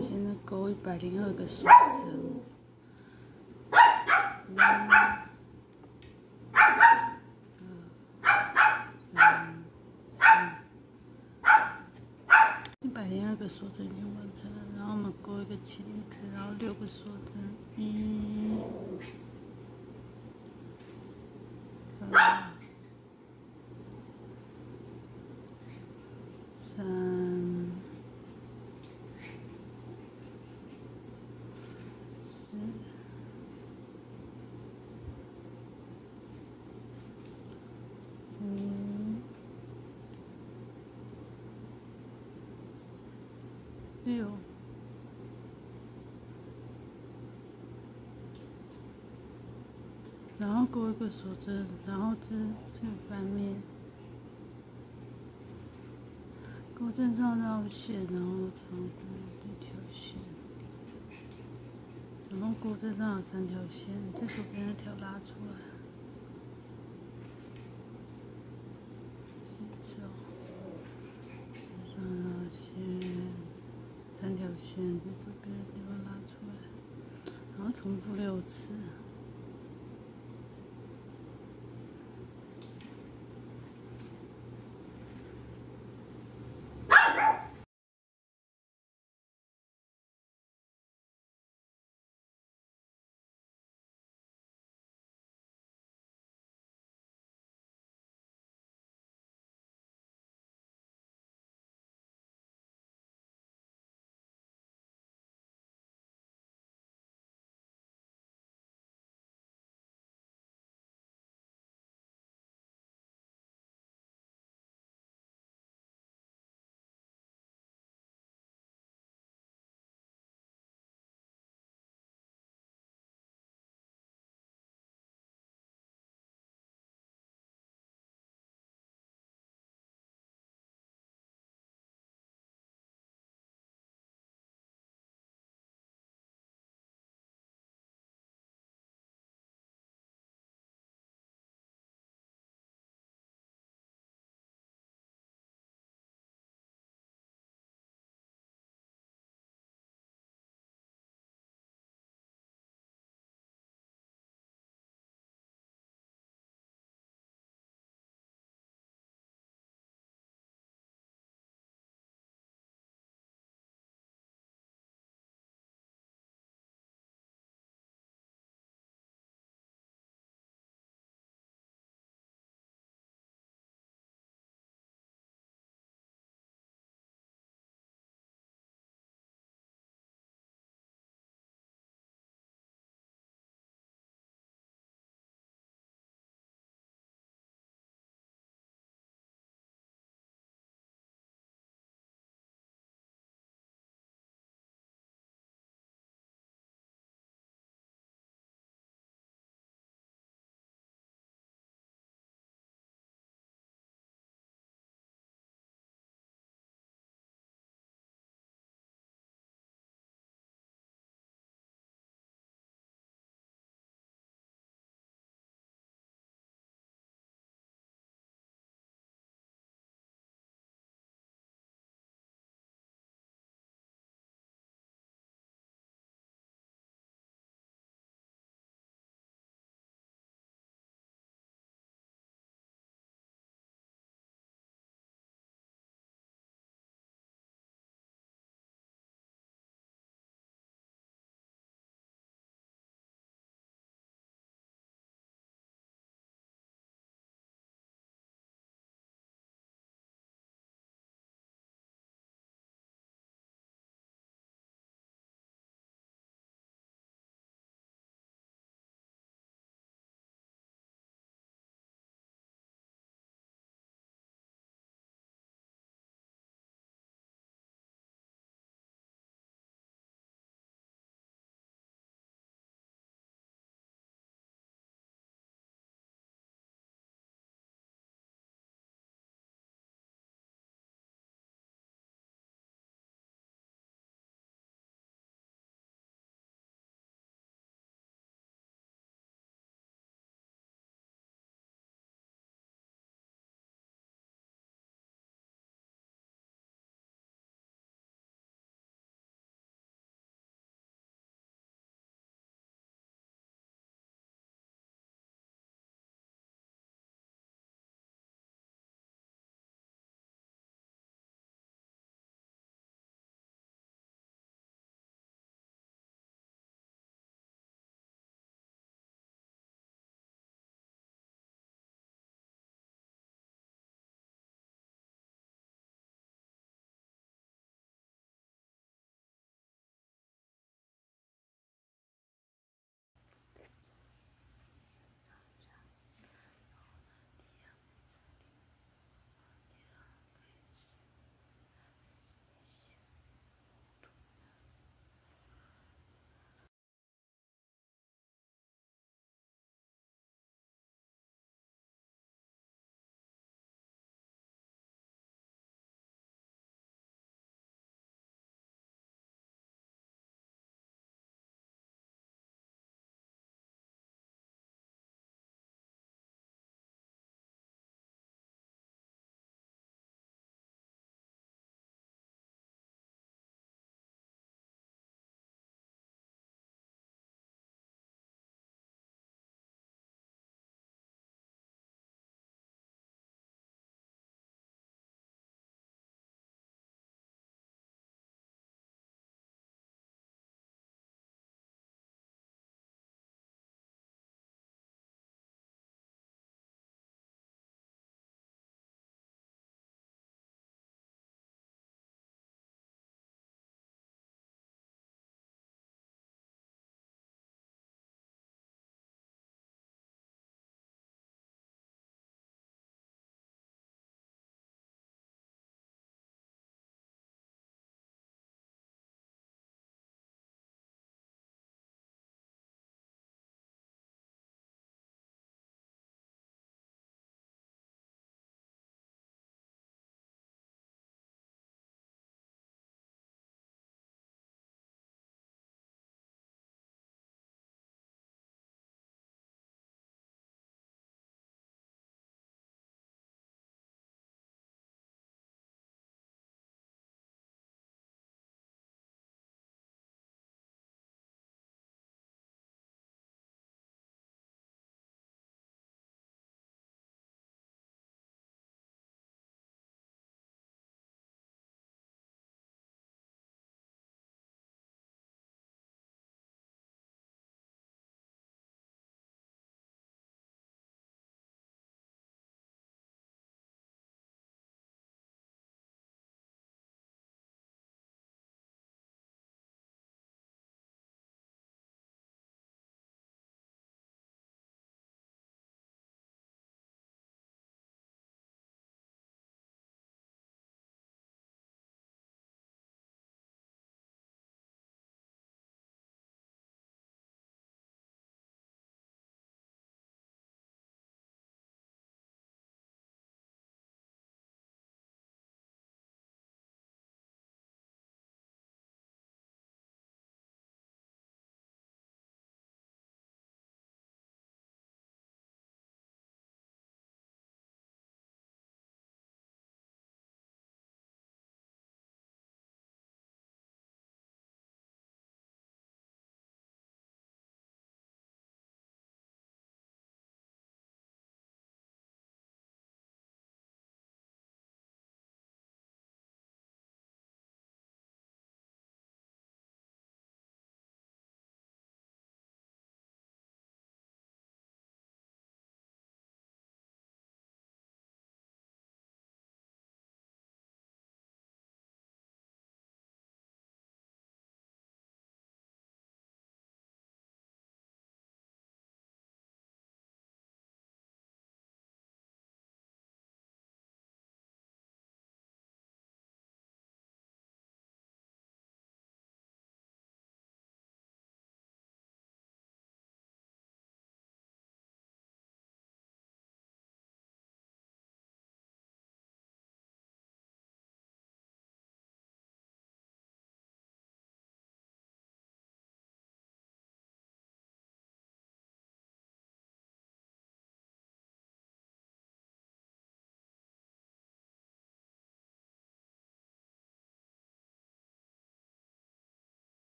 们现在勾102个数针。102个锁针已经完成了，然后我们勾一个麒麟特，然后6个锁针，1、2、3、4、5、6，然后勾一个锁针，然后正反面，勾正上绕线，然后穿过这条线，然后勾正上有3条线，在左边那条拉出来。上绕线，3条线在左边的地方拉出来，然后重复6次。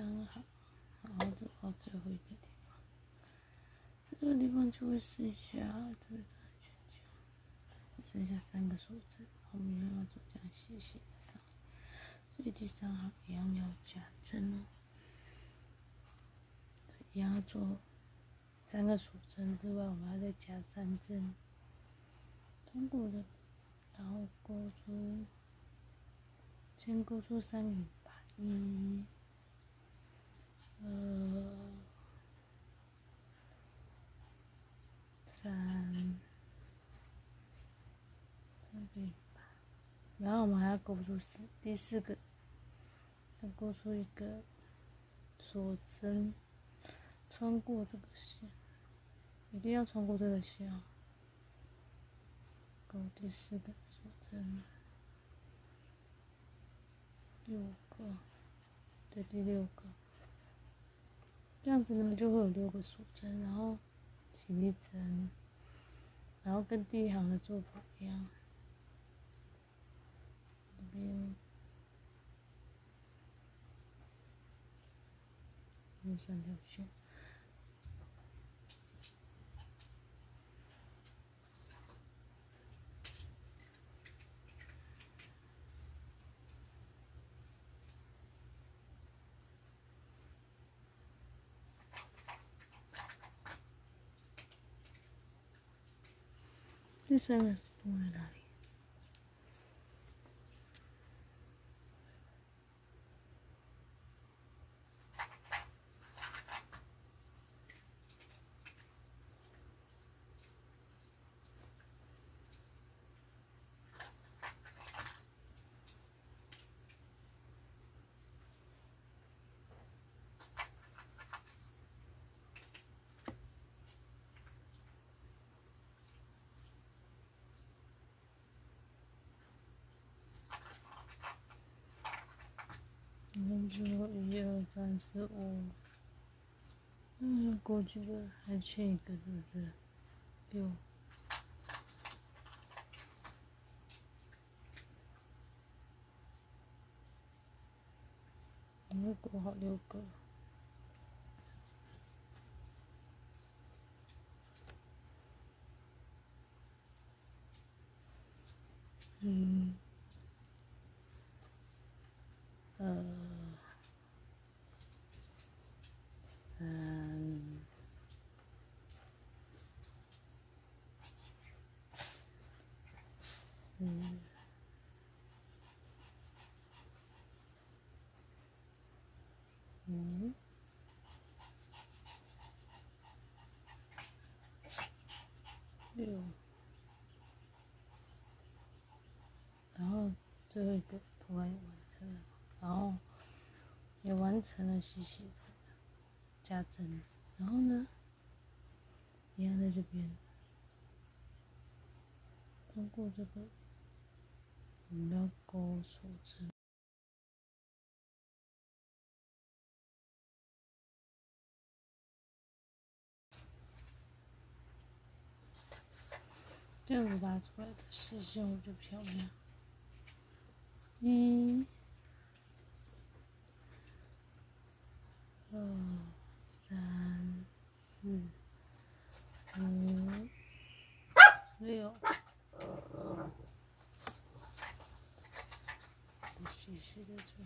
刚好，然后就到最后一个地方，这个地方就会剩下这个圈圈，只剩下3个锁针，我们要做这样细细的上，所以第3行一样要加针哦，一样要做3个锁针之外，我们要再加3针，通过的，然后勾出，先勾出3个尾巴，1、2、3，这个尾巴，然后我们还要勾出第4个，要勾出一个锁针，穿过这个线，一定要穿过这个线哦。勾第4个锁针，6个，对，第6个，这样子呢就会有6个锁针，然后起立针，然后跟第1行的做法一样，这边有3条线。第3个是放在哪里？我们就1、2、3、4、5，过去的还缺一个，是不是？6。我们勾好6个。1、2、3、4、5、6，然后最后一个图案也完成了，然后也完成了细细的加针，然后呢，一样在这边通过这个，我们要勾锁针。这样子拉出来的视线我就漂亮。1、2、3、4、5、6，细细的做。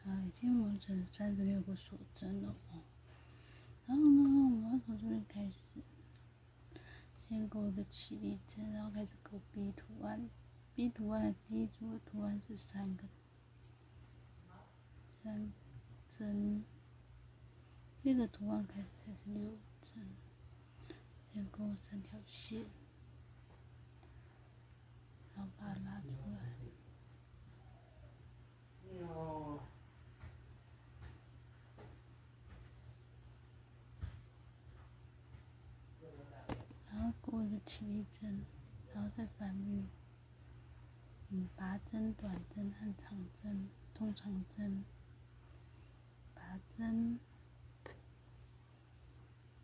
好，已经完成36个锁针了哦。然后呢，我们要从这边开始，先勾一个起立针，然后开始勾 B 图案。B 图案的第一组的图案是3针，这个图案开始才是6针。先勾3条线，然后把它拉出来。然后勾一个起立针，然后再反捋。拔针、短针和长针，中长针，拔针、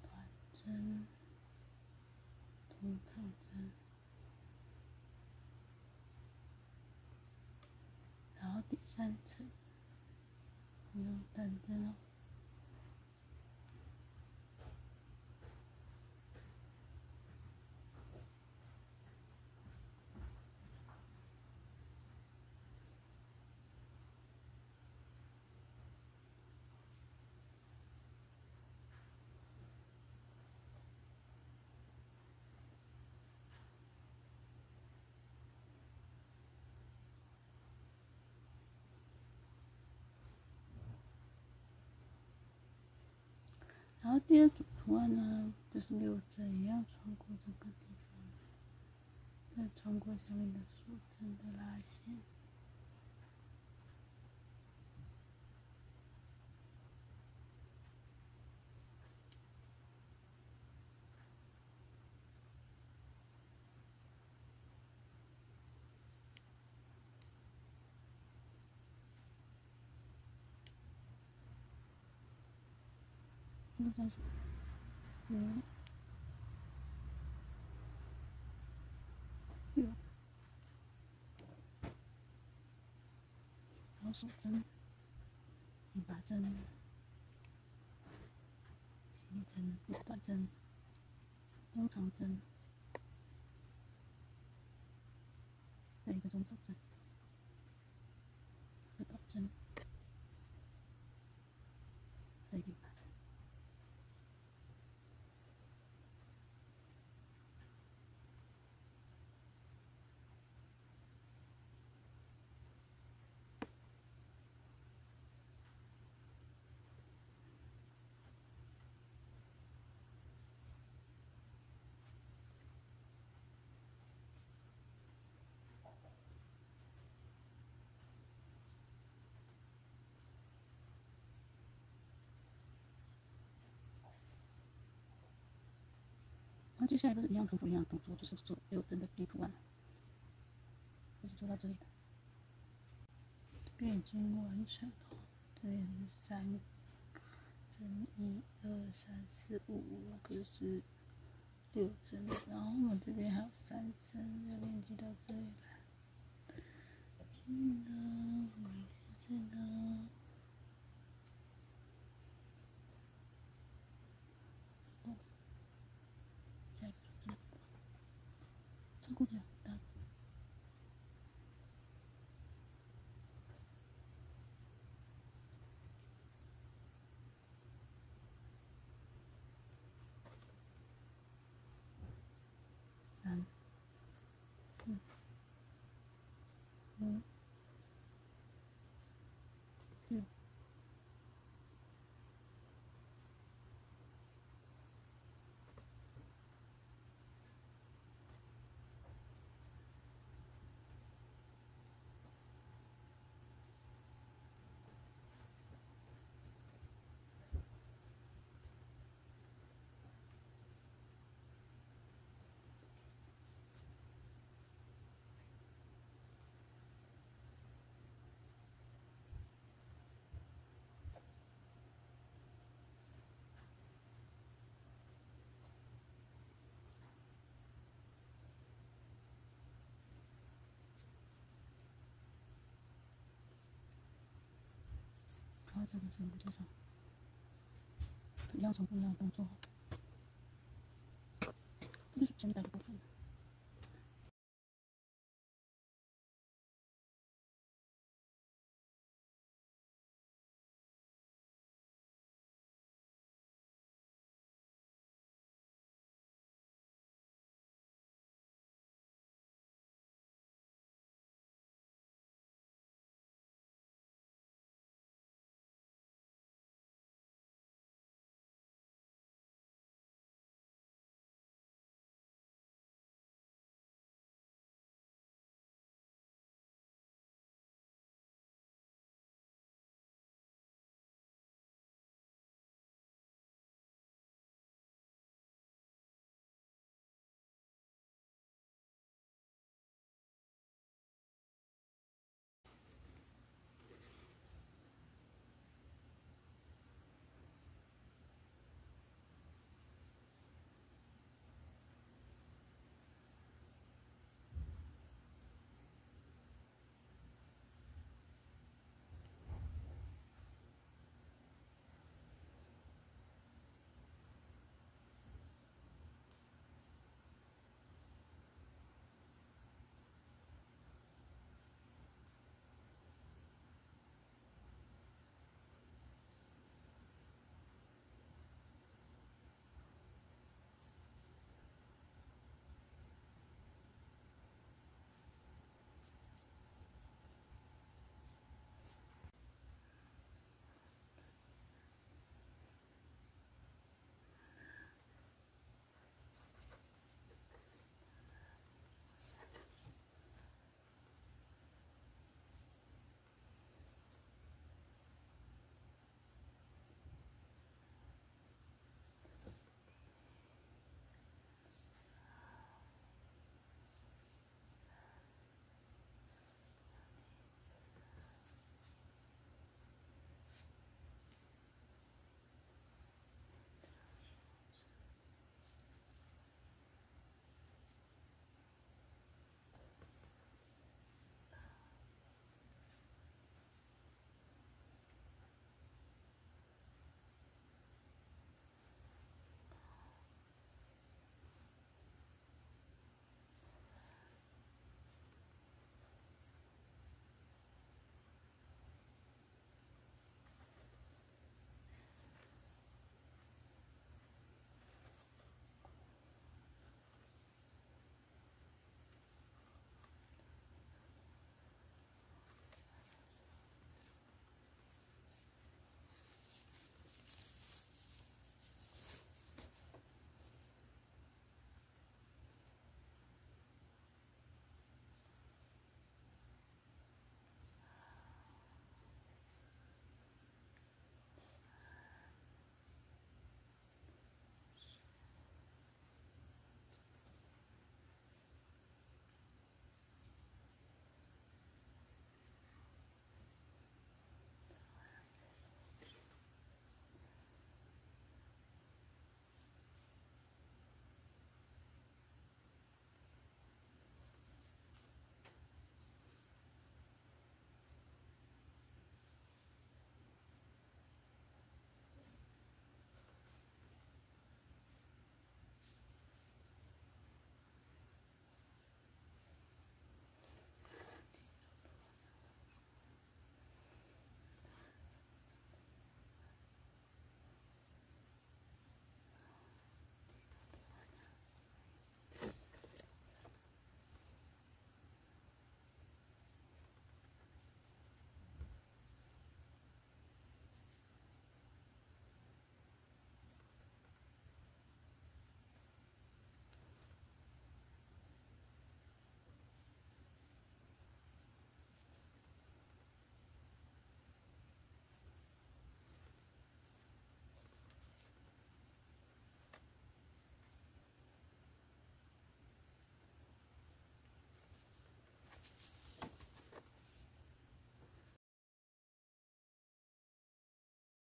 短针、中长针， 3层，不用等着哦。然后第二组图案呢，就是6针一样穿过这个地方，再穿过下面的锁针的拉线。1、2、3、4、5、6，然后锁针、引拔针、斜针、短针、中长针，再一个中长针，一个短针，再一个引拔针。那接下来都是一样重复一样的动作，就是做6针的立图案，就是做到这里的。这边已经完成了，这边是3针，1、2、3、4、5，这个是6针，然后我们这边还有3针要连接到这里来。这呢，这呢。下一个锁针，穿过去了，3、4、5、6。然后这个是我们介绍，一样重复一样的动作，这就是简单的部分。